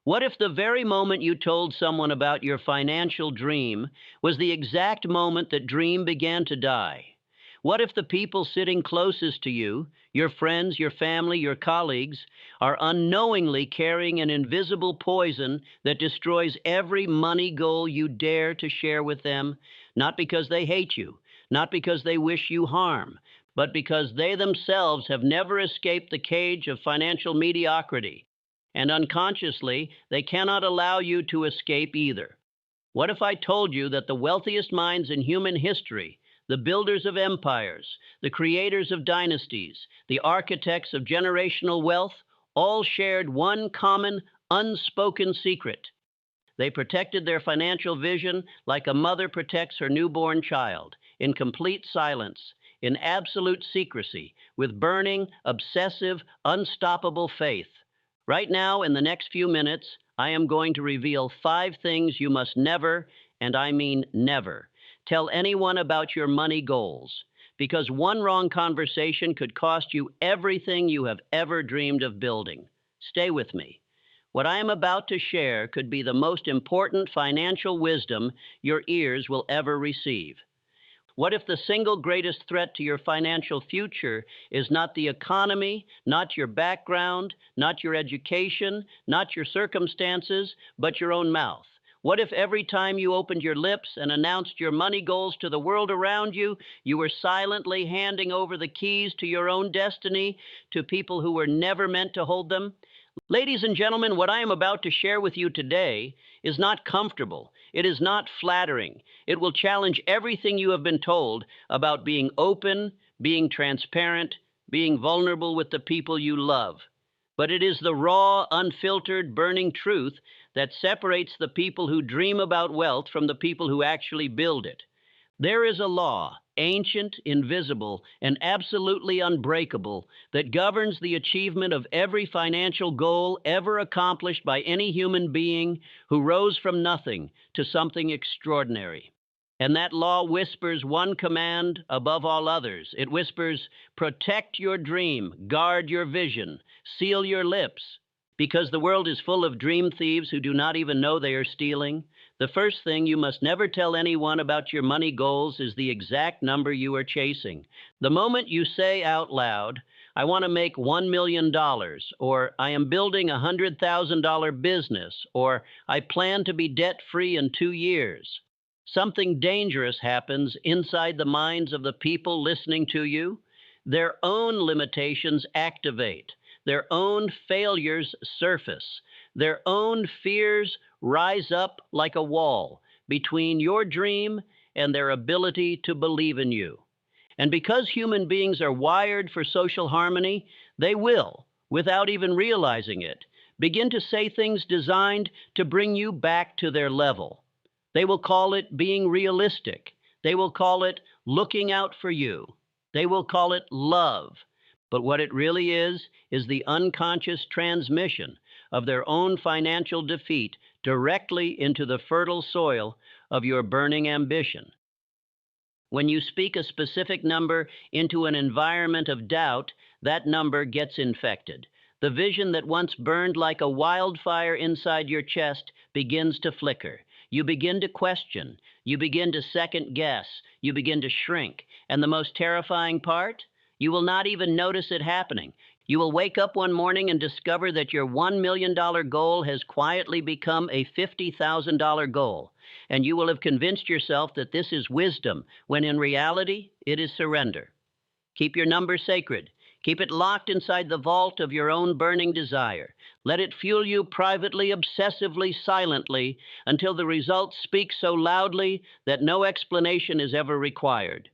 What if the very moment you told someone about your financial dream was the exact moment that dream began to die? What if the people sitting closest to you, your friends, your family, your colleagues, are unknowingly carrying an invisible poison that destroys every money goal you dare to share with them, not because they hate you, not because they wish you harm, but because they themselves have never escaped the cage of financial mediocrity, and unconsciously they cannot allow you to escape either? What if I told you that the wealthiest minds in human history, the builders of empires, the creators of dynasties, the architects of generational wealth, all shared one common, unspoken secret? They protected their financial vision like a mother protects her newborn child, in complete silence, in absolute secrecy, with burning, obsessive, unstoppable faith. Right now, in the next few minutes, I am going to reveal 5 things you must never, and I mean never, tell anyone about your money goals, because one wrong conversation could cost you everything you have ever dreamed of building. Stay with me. What I am about to share could be the most important financial wisdom your ears will ever receive. What if the single greatest threat to your financial future is not the economy, not your background, not your education, not your circumstances, but your own mouth? What if every time you opened your lips and announced your money goals to the world around you, you were silently handing over the keys to your own destiny to people who were never meant to hold them? Ladies and gentlemen, what I am about to share with you today is not comfortable. It is not flattering. It will challenge everything you have been told about being open, being transparent, being vulnerable with the people you love. But it is the raw, unfiltered, burning truth that separates the people who dream about wealth from the people who actually build it. There is a law, ancient, invisible, and absolutely unbreakable, that governs the achievement of every financial goal ever accomplished by any human being who rose from nothing to something extraordinary. And that law whispers one command above all others. It whispers, protect your dream, guard your vision, seal your lips. Because the world is full of dream thieves who do not even know they are stealing, the first thing you must never tell anyone about your money goals is the exact number you are chasing. The moment you say out loud, I want to make $1 million, or I am building a $100,000 business, or I plan to be debt-free in 2 years, something dangerous happens inside the minds of the people listening to you. Their own limitations activate. Their own failures surface. Their own fears rise up like a wall between your dream and their ability to believe in you. And because human beings are wired for social harmony, they will, without even realizing it, begin to say things designed to bring you back to their level. They will call it being realistic. They will call it looking out for you. They will call it love. But what it really is the unconscious transmission of their own financial defeat directly into the fertile soil of your burning ambition. When you speak a specific number into an environment of doubt, that number gets infected. The vision that once burned like a wildfire inside your chest begins to flicker. You begin to question. You begin to second guess. You begin to shrink. And the most terrifying part? You will not even notice it happening. You will wake up one morning and discover that your $1 million goal has quietly become a $50,000 goal. And you will have convinced yourself that this is wisdom, when in reality, it is surrender. Keep your number sacred. Keep it locked inside the vault of your own burning desire. Let it fuel you privately, obsessively, silently, until the results speak so loudly that no explanation is ever required.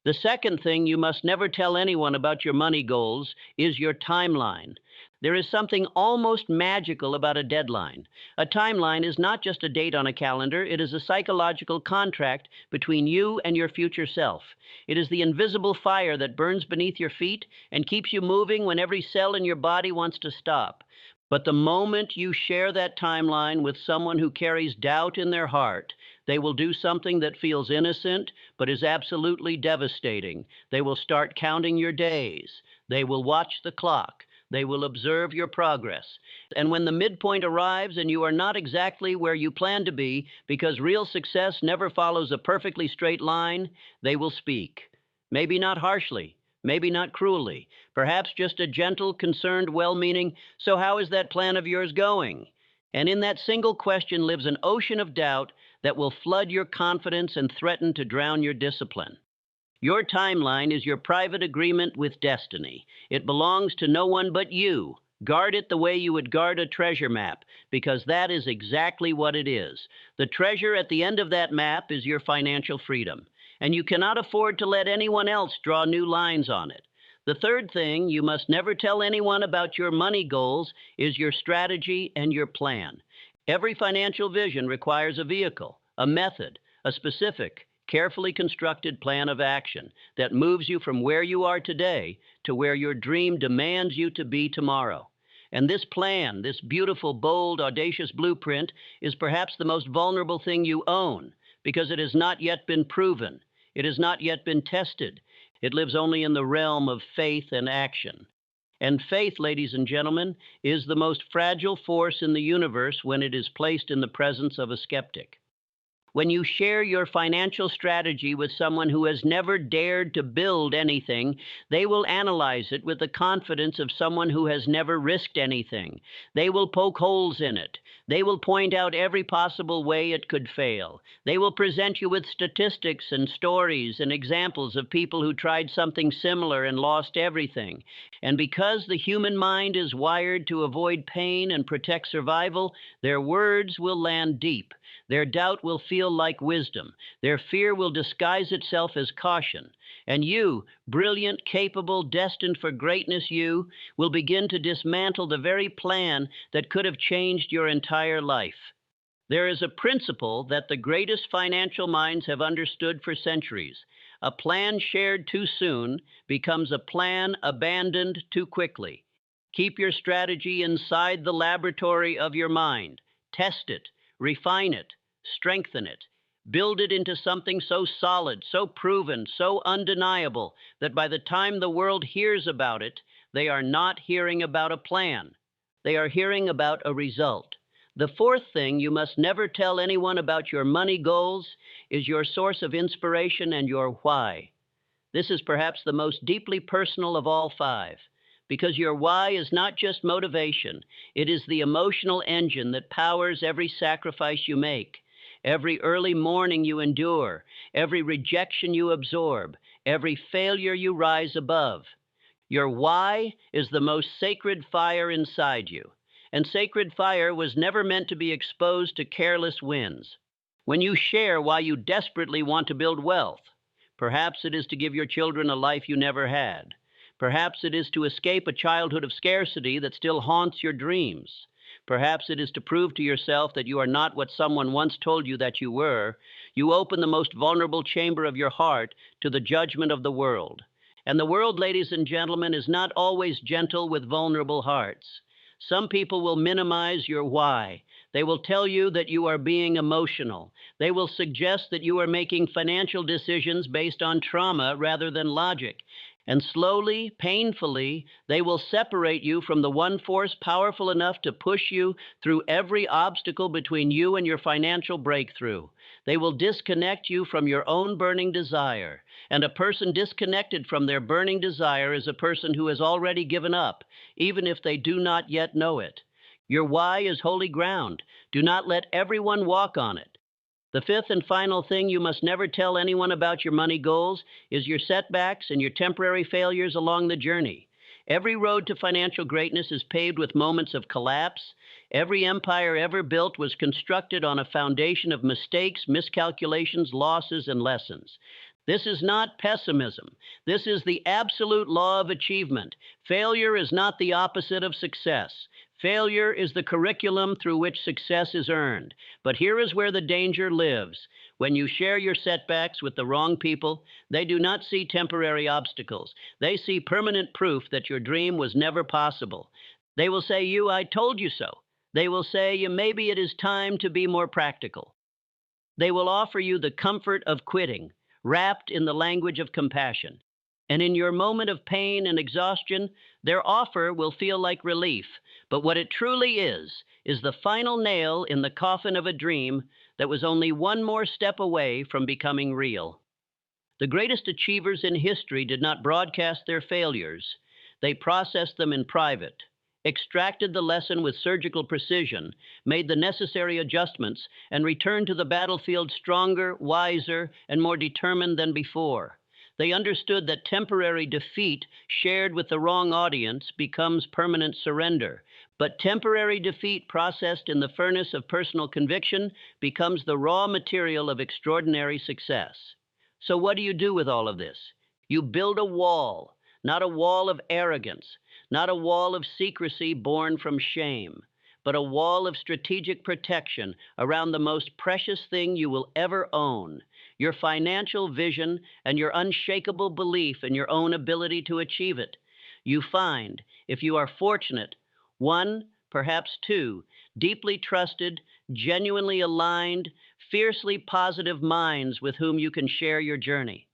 The second thing you must never tell anyone about your money goals is your timeline. There is something almost magical about a deadline. A timeline is not just a date on a calendar. It is a psychological contract between you and your future self. It is the invisible fire that burns beneath your feet and keeps you moving when every cell in your body wants to stop. But the moment you share that timeline with someone who carries doubt in their heart, they will do something that feels innocent but is absolutely devastating. They will start counting your days. They will watch the clock. They will observe your progress. And when the midpoint arrives and you are not exactly where you plan to be, because real success never follows a perfectly straight line, they will speak. Maybe not harshly, maybe not cruelly, perhaps just a gentle, concerned, well-meaning, "So how is that plan of yours going?" And in that single question lives an ocean of doubt that will flood your confidence and threaten to drown your discipline. Your timeline is your private agreement with destiny. It belongs to no one but you. Guard it the way you would guard a treasure map, because that is exactly what it is. The treasure at the end of that map is your financial freedom, and you cannot afford to let anyone else draw new lines on it. The third thing you must never tell anyone about your money goals is your strategy and your plan. Every financial vision requires a vehicle, a method, a specific, carefully constructed plan of action that moves you from where you are today to where your dream demands you to be tomorrow. And this plan, this beautiful, bold, audacious blueprint, is perhaps the most vulnerable thing you own because it has not yet been proven. It has not yet been tested. It lives only in the realm of faith and action. And faith, ladies and gentlemen, is the most fragile force in the universe when it is placed in the presence of a skeptic. When you share your financial strategy with someone who has never dared to build anything, they will analyze it with the confidence of someone who has never risked anything. They will poke holes in it. They will point out every possible way it could fail. They will present you with statistics and stories and examples of people who tried something similar and lost everything. And because the human mind is wired to avoid pain and protect survival, their words will land deep. Their doubt will feel like wisdom. Their fear will disguise itself as caution. And you, brilliant, capable, destined for greatness you, will begin to dismantle the very plan that could have changed your entire life. There is a principle that the greatest financial minds have understood for centuries. A plan shared too soon becomes a plan abandoned too quickly. Keep your strategy inside the laboratory of your mind. Test it. Refine it, strengthen it, build it into something so solid, so proven, so undeniable that by the time the world hears about it, they are not hearing about a plan. They are hearing about a result. The fourth thing you must never tell anyone about your money goals is your source of inspiration and your why. This is perhaps the most deeply personal of all five. Because your why is not just motivation. It is the emotional engine that powers every sacrifice you make, every early morning you endure, every rejection you absorb, every failure you rise above. Your why is the most sacred fire inside you. And sacred fire was never meant to be exposed to careless winds. When you share why you desperately want to build wealth, perhaps it is to give your children a life you never had. Perhaps it is to escape a childhood of scarcity that still haunts your dreams. Perhaps it is to prove to yourself that you are not what someone once told you that you were. You open the most vulnerable chamber of your heart to the judgment of the world. And the world, ladies and gentlemen, is not always gentle with vulnerable hearts. Some people will minimize your why. They will tell you that you are being emotional. They will suggest that you are making financial decisions based on trauma rather than logic. And slowly, painfully, they will separate you from the one force powerful enough to push you through every obstacle between you and your financial breakthrough. They will disconnect you from your own burning desire. And a person disconnected from their burning desire is a person who has already given up, even if they do not yet know it. Your why is holy ground. Do not let everyone walk on it. The fifth and final thing you must never tell anyone about your money goals is your setbacks and your temporary failures along the journey. Every road to financial greatness is paved with moments of collapse. Every empire ever built was constructed on a foundation of mistakes, miscalculations, losses, and lessons. This is not pessimism. This is the absolute law of achievement. Failure is not the opposite of success. Failure is the curriculum through which success is earned. But here is where the danger lives. When you share your setbacks with the wrong people, they do not see temporary obstacles. They see permanent proof that your dream was never possible. They will say, I told you so. They will say, maybe it is time to be more practical. They will offer you the comfort of quitting, wrapped in the language of compassion. And in your moment of pain and exhaustion, their offer will feel like relief. But what it truly is the final nail in the coffin of a dream that was only one more step away from becoming real. The greatest achievers in history did not broadcast their failures. They processed them in private, extracted the lesson with surgical precision, made the necessary adjustments, and returned to the battlefield stronger, wiser, and more determined than before. They understood that temporary defeat shared with the wrong audience becomes permanent surrender. But temporary defeat processed in the furnace of personal conviction becomes the raw material of extraordinary success. So, what do you do with all of this? You build a wall, not a wall of arrogance, not a wall of secrecy born from shame, but a wall of strategic protection around the most precious thing you will ever own, your financial vision and your unshakable belief in your own ability to achieve it. You find, if you are fortunate, one, perhaps two, deeply trusted, genuinely aligned, fiercely positive minds with whom you can share your journey.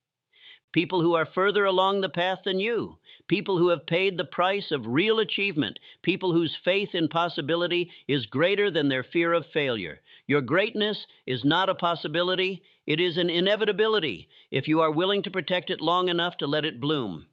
People who are further along the path than you, people who have paid the price of real achievement, people whose faith in possibility is greater than their fear of failure. Your greatness is not a possibility, it is an inevitability if you are willing to protect it long enough to let it bloom.